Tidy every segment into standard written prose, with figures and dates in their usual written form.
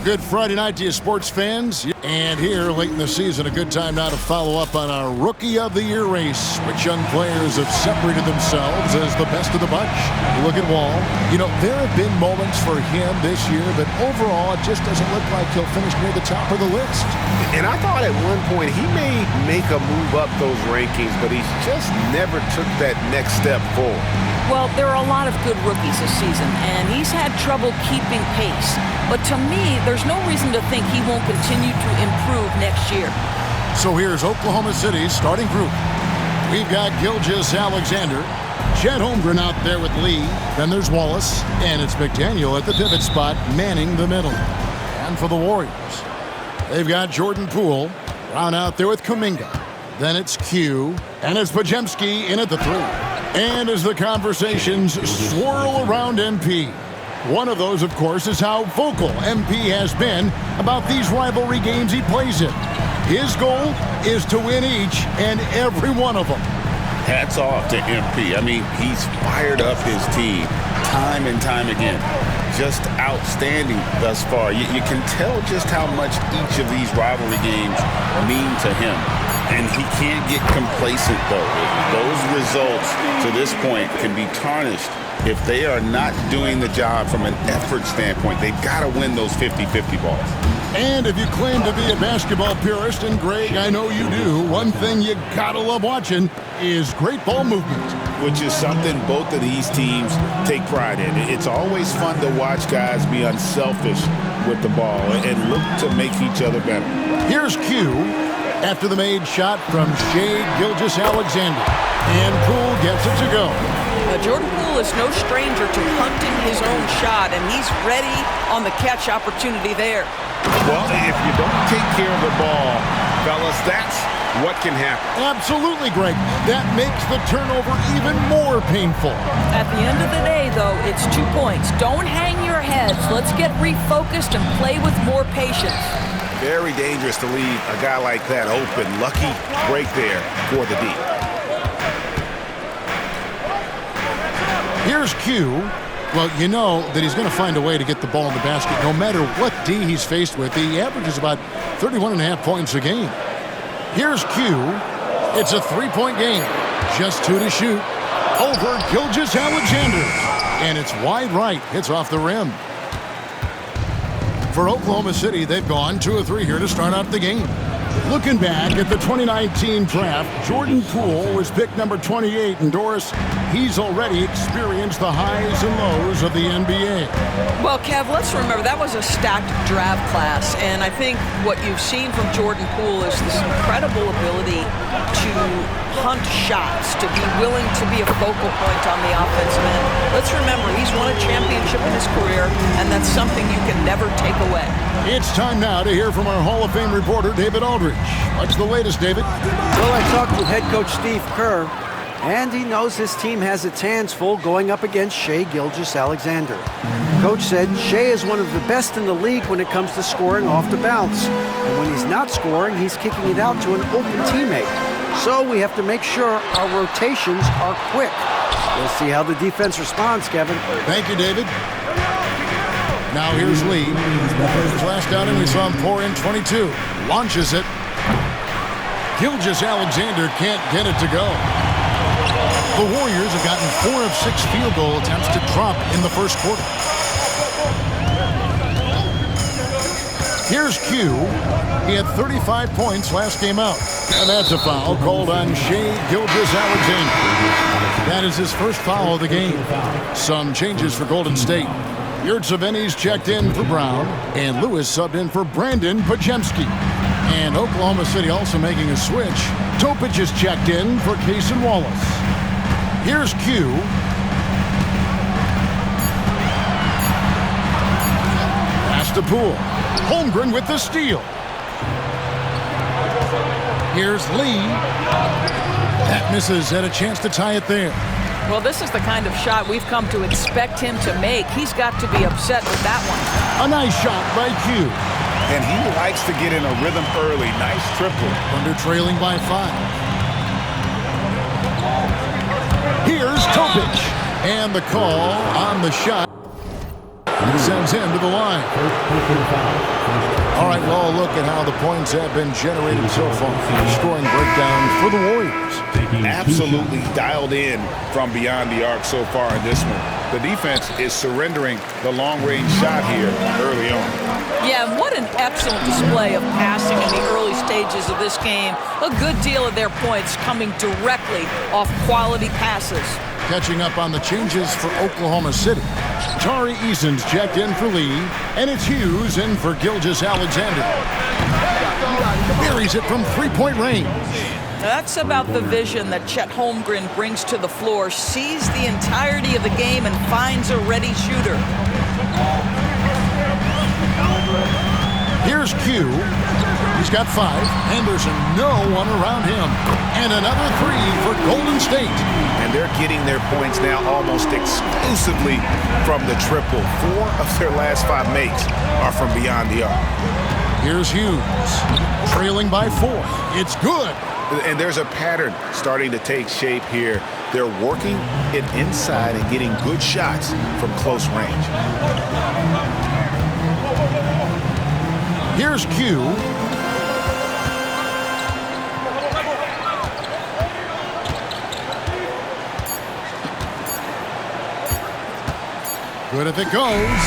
Good Friday night to you, sports fans. And here, late in the season, a good time now to follow up on our Rookie of the Year race, which young players have separated themselves as the best of the bunch. You look at Wall. You know, there have been moments for him this year, but overall, it just doesn't look like he'll finish near the top of the list. And I thought at one point he may make a move up those rankings, but he's just never took that next step forward. Well, there are a lot of good rookies this season, and he's had trouble keeping pace. But to me, there's no reason to think he won't continue to improve next year. So here's Oklahoma City's starting group. We've got Gilgeous-Alexander, Chet Holmgren out there with Lee. Then there's Wallace, and it's McDaniel at the pivot spot, manning the middle. And for the Warriors, they've got Jordan Poole, Brown out there with Kuminga. Then it's Q, and it's Podziemski in at the 3. And as the conversations swirl around MP, one of those, of course, is how vocal MP has been about these rivalry games he plays in. His goal is to win each and every one of them. Hats off to MP. I mean, he's fired up his team time and time again. Just outstanding thus far. You can tell just how much each of these rivalry games mean to him. And he can't get complacent, though. Those results to this point can be tarnished if they are not doing the job from an effort standpoint. They've got to win those 50-50 balls. And if you claim to be a basketball purist, and Greg, I know you do, one thing you gotta love watching is great ball movement. Which is something both of these teams take pride in. It's always fun to watch guys be unselfish with the ball and look to make each other better. Here's Q after the made shot from Shai Gilgeous-Alexander. And Poole gets it to go. Jordan Poole is no stranger to hunting his own shot, and he's ready on the catch opportunity there. Well, if you don't take care of the ball, fellas, that's what can happen. Absolutely, Greg. That makes the turnover even more painful. At the end of the day, though, it's 2 points. Don't hang your heads. Let's get refocused and play with more patience. Very dangerous to leave a guy like that open. Lucky break there for the D. Here's Q. Well, you know that he's going to find a way to get the ball in the basket no matter what D he's faced with. He averages about 31.5 points a game. Here's Q. It's a 3-point game. Just 2 to shoot. Over Gilgeous-Alexander. And it's wide right. Hits off the rim. For Oklahoma City, they've gone 2 of 3 here to start out the game. Looking back at the 2019 draft, Jordan Poole was picked number 28, and Doris, he's already experienced the highs and lows of the NBA. Well, Kev, let's remember that was a stacked draft class, and I think what you've seen from Jordan Poole is this incredible ability to hunt shots, to be willing to be a focal point on the offensive end. Let's remember, he's won a championship in his career, and that's something you can never take away. It's time now to hear from our Hall of Fame reporter, David Aldridge. What's the latest, David? Well, I talked with head coach Steve Kerr, and he knows his team has its hands full going up against Shai Gilgeous-Alexander. Coach said Shai is one of the best in the league when it comes to scoring off the bounce. And when he's not scoring, he's kicking it out to an open teammate. So we have to make sure our rotations are quick. We'll see how the defense responds, Kevin. Thank you, David. Now here's Lee. His last outing, we saw him pour in 22. Launches it. Gilgeous-Alexander can't get it to go. The Warriors have gotten 4 of 6 field goal attempts to drop in the first quarter. Here's Q. He had 35 points last game out. And that's a foul called on Shai Gilgeous-Alexander. That is his first foul of the game. Some changes for Golden State. Yurtseven's checked in for Brown, and Lewis subbed in for Brandon Podziemski. And Oklahoma City also making a switch. Topic is checked in for Cason Wallace. Here's Q. Pass to Poole. Holmgren with the steal. Here's Lee. That misses, had a chance to tie it there. Well, this is the kind of shot we've come to expect him to make. He's got to be upset with that one. A nice shot by Q. And he likes to get in a rhythm early. Nice triple. Thunder trailing by 5. Here's Topic. And the call on the shot sends him to the line. All right, well, look at how the points have been generated so far. Scoring breakdown for the Warriors. Absolutely dialed in from beyond the arc so far in this one. The defense is surrendering the long-range shot here early on. Yeah, and what an excellent display of passing in the early stages of this game. A good deal of their points coming directly off quality passes. Catching up on the changes for Oklahoma City. Tari Eason's checked in for Lee, and it's Hughes in for Gilgeous-Alexander. Buries it from three-point range. That's about the vision that Chet Holmgren brings to the floor. Sees the entirety of the game and finds a ready shooter. Here's Q. He's got 5, and there's no one around him. And another 3 for Golden State. And they're getting their points now almost exclusively from the triple. 4 of their last 5 makes are from beyond the arc. Here's Hughes, trailing by 4. It's good. And there's a pattern starting to take shape here. They're working it inside and getting good shots from close range. Here's Q. Good if it goes.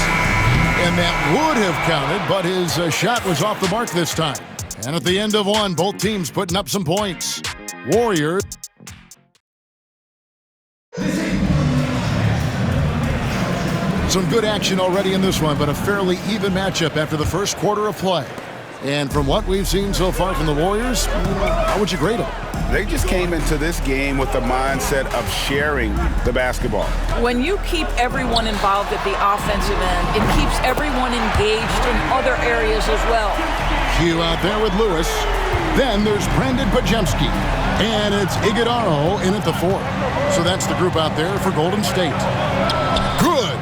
And that would have counted, but his shot was off the mark this time. And at the end of one, both teams putting up some points. Warriors. Some good action already in this one, but a fairly even matchup after the first quarter of play. And from what we've seen so far from the Warriors, how would you grade them? They just came into this game with the mindset of sharing the basketball. When you keep everyone involved at the offensive end, it keeps everyone engaged in other areas as well. Q out there with Lewis. Then there's Brandon Podziemski. And it's Iguodaro in at the 4. So that's the group out there for Golden State. Good.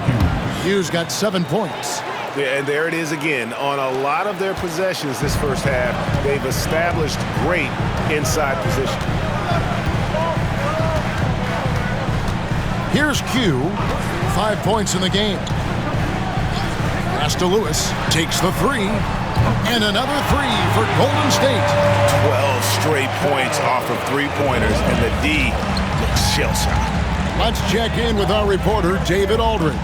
Hughes got 7 points. Yeah, and there it is again. On a lot of their possessions this first half, they've established great inside position. Here's Q. 5 points in the game. Pass to Lewis. Takes the 3. And another 3 for Golden State. 12 straight points off of three-pointers, and the D looks shell-shocked. Let's check in with our reporter, David Aldridge.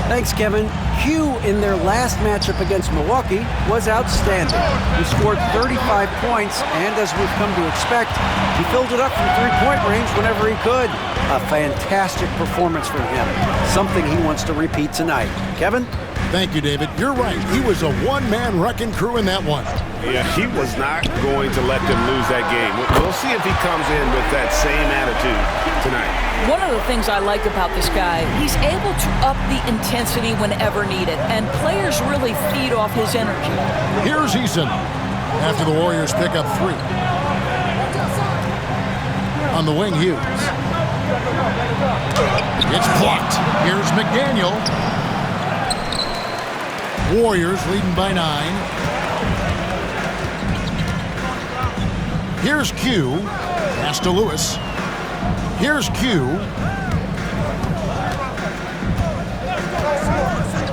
Thanks, Kevin. Q in their last matchup against Milwaukee was outstanding. He scored 35 points, and as we've come to expect, he filled it up from three-point range whenever he could. A fantastic performance from him. Something he wants to repeat tonight. Kevin? Thank you, David. You're right. He was a one-man wrecking crew in that one. Yeah, he was not going to let them lose that game. We'll see if he comes in with that same attitude tonight. One of the things I like about this guy, he's able to up the intensity whenever needed, and players really feed off his energy. Here's Eason after the Warriors pick up 3. On the wing, Hughes. It's blocked. Here's McDaniel. Warriors leading by 9. Here's Q. Pass to Lewis. Here's Q.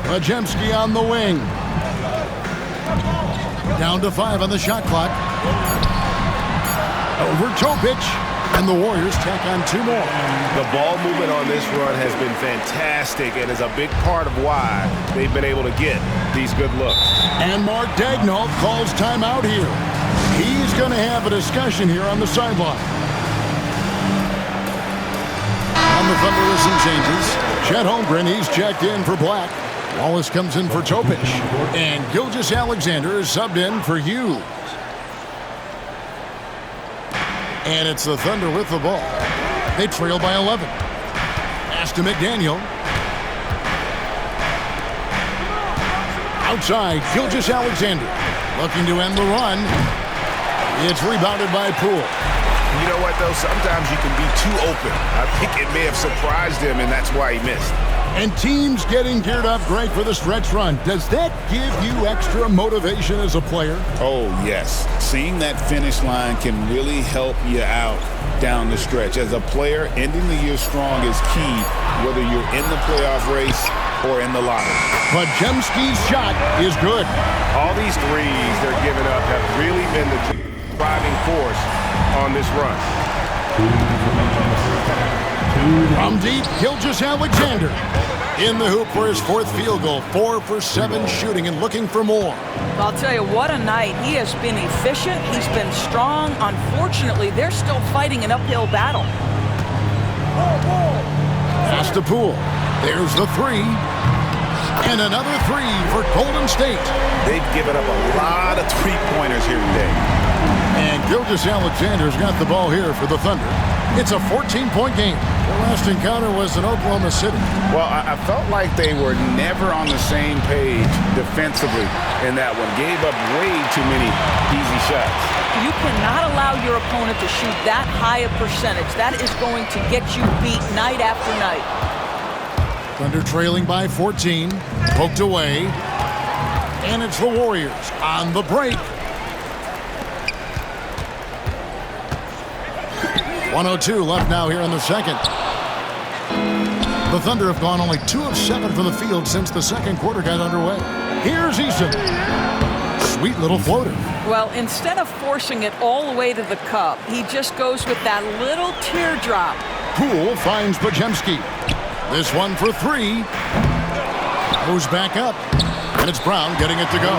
Podziemski on the wing. Down to 5 on the shot clock. Over Topic. And the Warriors tack on 2 more. The ball movement on this run has been fantastic and is a big part of why they've been able to get these good looks. And Mark Daigneault calls timeout here. He's going to have a discussion here on the sideline. On the Thunder with some changes. Chet Holmgren, he's checked in for Black. Wallace comes in for Topic. And Gilgeous-Alexander is subbed in for Hughes. And it's the Thunder with the ball. They trail by 11. Pass to McDaniel. Outside, Gilgeous-Alexander looking to end the run. It's rebounded by Poole. You know what, though? Sometimes you can be too open. I think it may have surprised him, and that's why he missed. And teams getting geared up, Greg, for the stretch run. Does that give you extra motivation as a player? Oh, yes. Seeing that finish line can really help you out down the stretch. As a player, ending the year strong is key, whether you're in the playoff race or in the lottery. Podziemski's shot is good. All these threes they're giving up have really been the driving force on this run. From deep, Gilgeous-Alexander in the hoop for his fourth field goal. 4 for 7 shooting and looking for more. I'll tell you, what a night. He has been efficient. He's been strong. Unfortunately, they're still fighting an uphill battle. Pass to Poole. There's the three. And another three for Golden State. They've given up a lot of three-pointers here today. And Gilgeous-Alexander's got the ball here for the Thunder. It's a 14-point game. Their last encounter was in Oklahoma City. Well, I felt like they were never on the same page defensively in that one. Gave up way too many easy shots. You cannot allow your opponent to shoot that high a percentage. That is going to get you beat night after night. Thunder trailing by 14. Poked away. And it's the Warriors on the break. 1:02 left now here in the second. The Thunder have gone only 2 of 7 from the field since the second quarter got underway. Here's Eason. Sweet little floater. Well, instead of forcing it all the way to the cup, he just goes with that little teardrop. Poole finds Podziemski. This one for 3. Goes back up. And it's Brown getting it to go.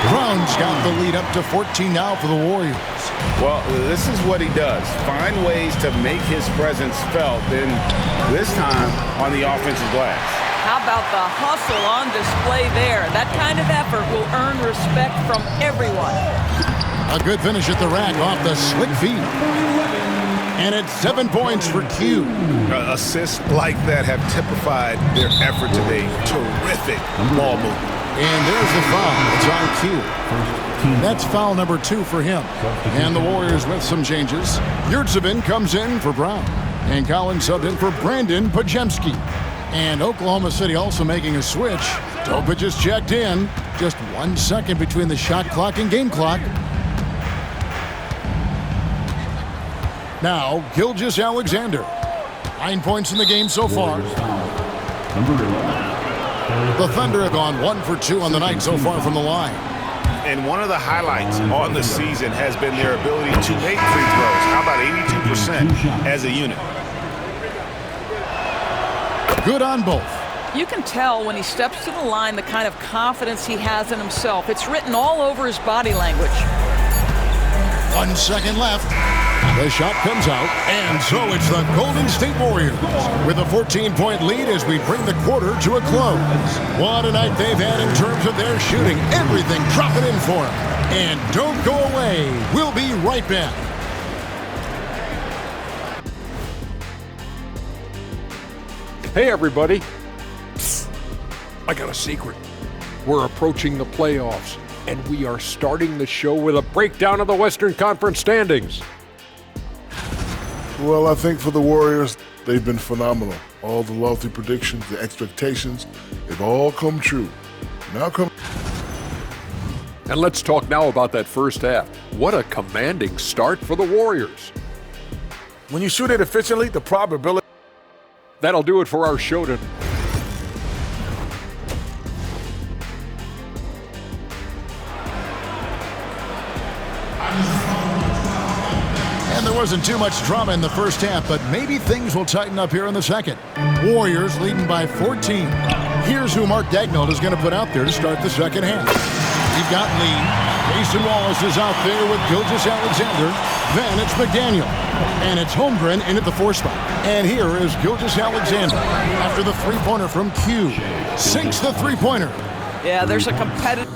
Brown's got the lead up to 14 now for the Warriors. Well, this is what he does. Find ways to make his presence felt, then this time on the offensive glass. How about the hustle on display there? That kind of effort will earn respect from everyone. A good finish at the rack off the slick feet. And it's 7 points for Q. Assists like that have typified their effort today. Terrific ball movement. And there's the foul. It's on Q. That's foul number 2 for him. And the Warriors with some changes. Yurtseven comes in for Brown. And Collins subbed in for Brandon Podziemski. And Oklahoma City also making a switch. Topic is checked in. Just 1 second between the shot clock and game clock. Now, Gilgeous-Alexander. 9 points in the game so far. The Thunder have gone 1 for 2 on the night so far from the line. And one of the highlights on the season has been their ability to make free throws. How about 82% as a unit? Good on both. You can tell when he steps to the line the kind of confidence he has in himself. It's written all over his body language. 1 second left. The shot comes out, and so it's the Golden State Warriors with a 14-point lead as we bring the quarter to a close. What a night they've had in terms of their shooting. Everything dropping in for them. And don't go away. We'll be right back. Hey, everybody. Psst. I got a secret. We're approaching the playoffs, and we are starting the show with a breakdown of the Western Conference standings. Well, I think for the Warriors, they've been phenomenal. All the lofty predictions, the expectations, they've all come true. Now come. And let's talk now about that first half. What a commanding start for the Warriors. When you shoot it efficiently, the probability. That'll do it for our show tonight. And there wasn't too much drama in the first half, but maybe things will tighten up here in the second. Warriors leading by 14. Here's who Mark Daigneault is going to put out there to start the second half. We've got Lee. Jason Wallace is out there with Gilgeous-Alexander. Then it's McDaniel. And it's Holmgren in at the 4 spot. And here is Gilgeous-Alexander after the three-pointer from Q. Sinks the three-pointer. Yeah, there's a competitive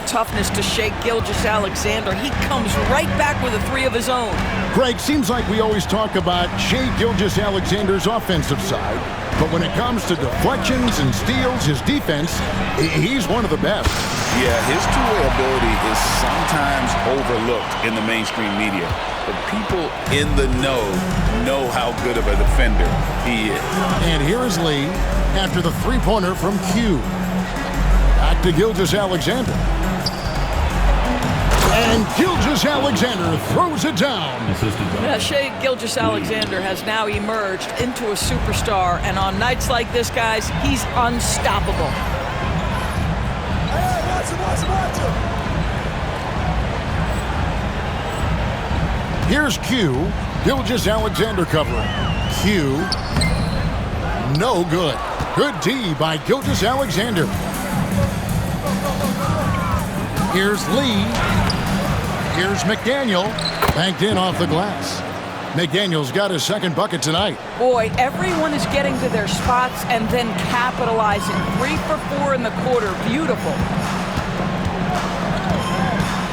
toughness to shake Gilgeous-Alexander. He comes right back with a 3 of his own. Greg, seems like we always talk about Shai Gilgeous-Alexander's offensive side, But when it comes to deflections and steals, his defense, he's one of the best. Yeah, his two-way ability is sometimes overlooked in the mainstream media. But people in the know how good of a defender he is. And here is Lee after the three-pointer from Q. Back to Gilgeous-Alexander. And Gilgeous-Alexander throws it down. Yeah, Shai Gilgeous-Alexander has now emerged into a superstar, and on nights like this, guys, he's unstoppable. Here's Q. Gilgeous-Alexander covering. Q. No good. Good D by Gilgeous-Alexander. Here's Lee. Here's McDaniel. Banked in off the glass. McDaniel's got his second bucket tonight. Boy, everyone is getting to their spots and then capitalizing. 3 for 4 in the quarter. Beautiful.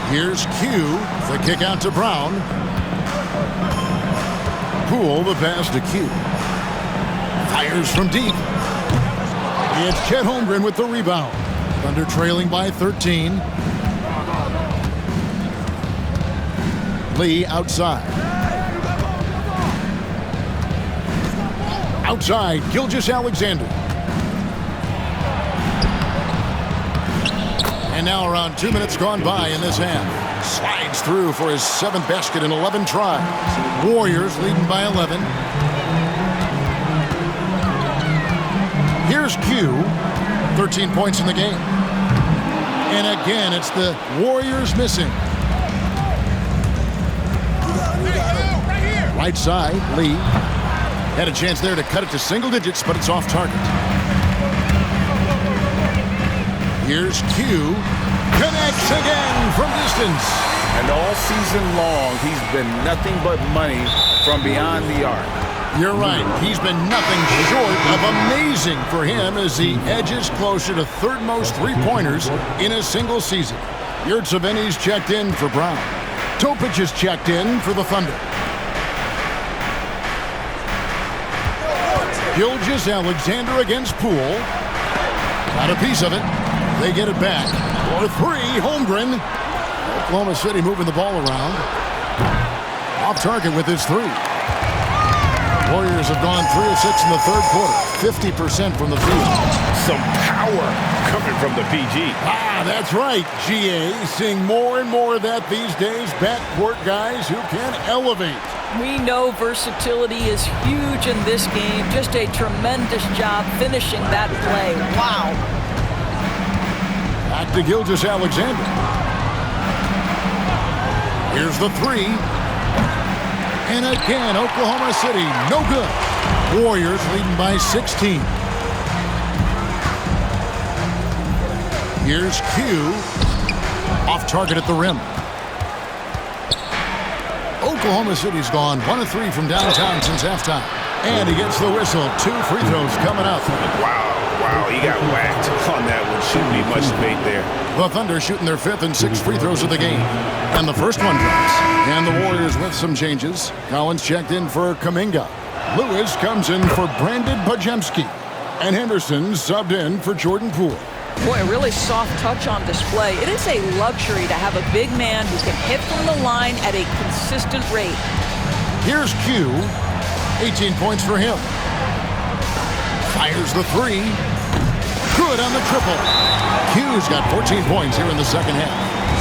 Here's Q. The kick out to Brown. Poole the pass to Q. Fires from deep. It's Chet Holmgren with the rebound. Thunder trailing by 13. Lee outside. Outside, Gilgeous-Alexander. And now around 2 minutes gone by in this half. Slides through for his 7th basket in 11 tries. Warriors leading by 11. Here's Q. 13 points in the game. And again, it's the Warriors missing. Right side, Lee. Had a chance there to cut it to single digits, but it's off target. Here's Q. Connects again from distance. And all season long, he's been nothing but money from beyond the arc. You're right. He's been nothing short of amazing for him as he edges closer to third most three-pointers in a single season. Yurtseven's checked in for Brown. Topic is checked in for the Thunder. Gilgeous-Alexander against Poole. Got a piece of it. They get it back. For 3, Holmgren. Oklahoma City moving the ball around. Off target with his 3. Warriors have gone 3 of 6 in the third quarter. 50% from the field. Some power coming from the PG. That's right, GA. Seeing more and more of that these days. Backcourt guys who can elevate. We know versatility is huge in this game. Just a tremendous job finishing that play. Wow. Back to Gilgeous-Alexander. Here's the 3. And again, Oklahoma City, no good. Warriors leading by 16. Here's Q. Off target at the rim. Oklahoma City's gone 1 of 3 from downtown since halftime. And he gets the whistle. 2 free throws coming up. Wow, he got whacked on that one. Shouldn't be much debate there. The Thunder shooting their 5th and 6th free throws of the game. And the first one drops. And the Warriors with some changes. Collins checked in for Kuminga. Lewis comes in for Brandon Podziemski. And Henderson subbed in for Jordan Poole. Boy, a really soft touch on display. It is a luxury to have a big man who can hit from the line at a consistent rate. Here's Q. 18 points for him. Fires the 3. Good on the triple. Q's got 14 points here in the second half.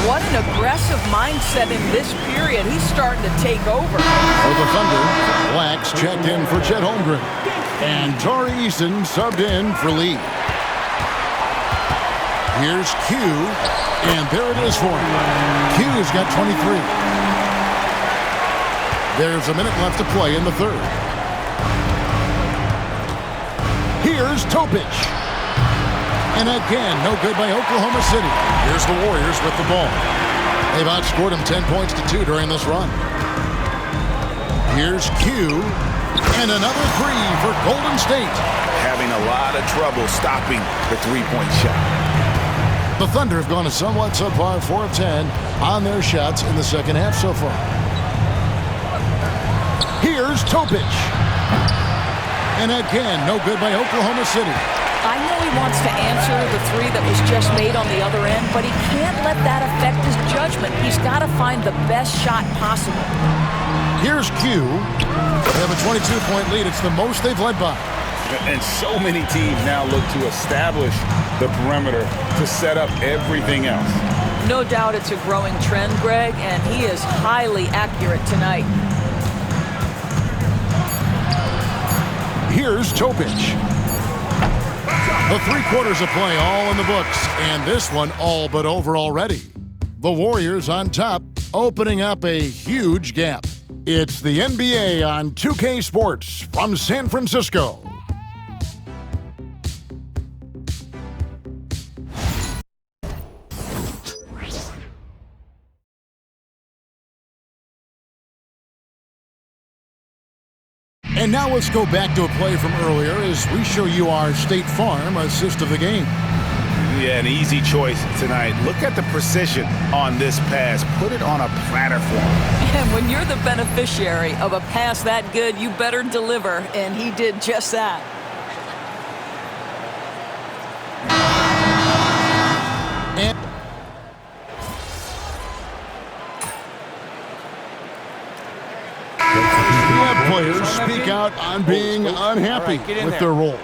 What an aggressive mindset in this period. He's starting to take over. For the Thunder, Blacks checked in for Chet Holmgren. And Tari Eason subbed in for Lee. Here's Q, and there it is for him. Q's got 23. There's a minute left to play in the third. Here's Topic. And again, no good by Oklahoma City. Here's the Warriors with the ball. They've outscored them 10 points to 2 during this run. Here's Q, and another 3 for Golden State. Having a lot of trouble stopping the three-point shot. The Thunder have gone a somewhat subpar 4 of 10 on their shots in the second half so far. Here's Topic. And again, no good by Oklahoma City. I know he wants to answer the three that was just made on the other end, but he can't let that affect his judgment. He's got to find the best shot possible. Here's Q. They have a 22-point lead. It's the most they've led by. And so many teams now look to establish the perimeter to set up everything else. No doubt it's a growing trend, Greg, and he is highly accurate tonight. Here's Topic. The 3 quarters of play all in the books, and this one all but over already. The Warriors on top, opening up a huge gap. It's the NBA on 2K Sports from San Francisco. And now let's go back to a play from earlier as we show you our State Farm assist of the game. Yeah, an easy choice tonight. Look at the precision on this pass. Put it on a platter for him. And when you're the beneficiary of a pass that good, you better deliver, and he did just that. And players speak out on being unhappy with their roles.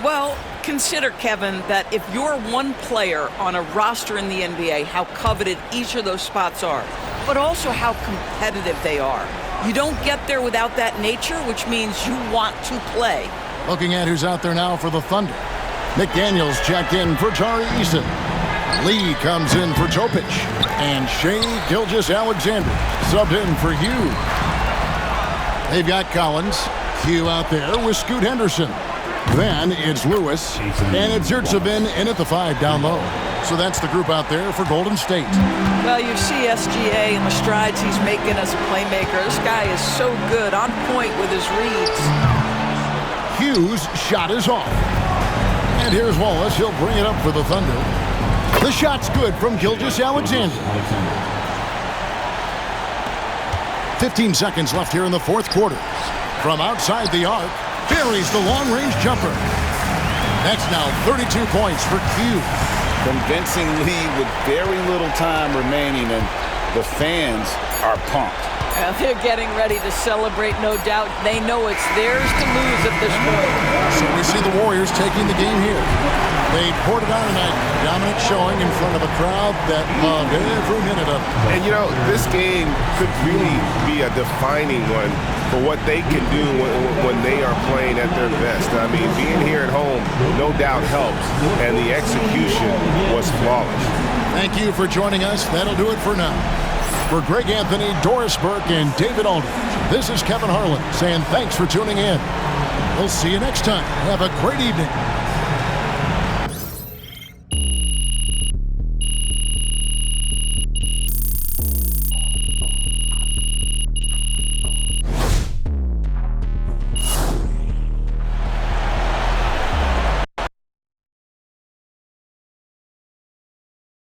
Well, consider, Kevin, that if you're one player on a roster in the NBA, how coveted each of those spots are, but also how competitive they are. You don't get there without that nature, which means you want to play. Looking at who's out there now for the Thunder. McDaniels checked in for Tari Eason. Lee comes in for Topic. And Shai Gilgeous-Alexander subbed in for Hugh. They've got Collins, Hugh out there with Scoot Henderson. Then it's Lewis, and it's Yurtseven in at the 5 down low. So that's the group out there for Golden State. Well, you see SGA and the strides he's making as a playmaker. This guy is so good, on point with his reads. Hughes' shot is off. And here's Wallace. He'll bring it up for the Thunder. The shot's good from Gilgeous-Alexander. 15 seconds left here in the 4th quarter. From outside the arc, buries the long-range jumper. That's now 32 points for Q. Convincing lead with very little time remaining, and the fans are pumped. They're getting ready to celebrate, no doubt. They know it's theirs to lose at this point. So we see the Warriors taking the game here. They poured it on tonight. Dominant showing in front of a crowd that loved every minute of it. And, you know, this game could really be a defining one for what they can do when they are playing at their best. I mean, being here at home no doubt helps, and the execution was flawless. Thank you for joining us. That'll do it for now. For Greg Anthony, Doris Burke, and David Aldridge, this is Kevin Harlan saying thanks for tuning in. We'll see you next time. Have a great evening.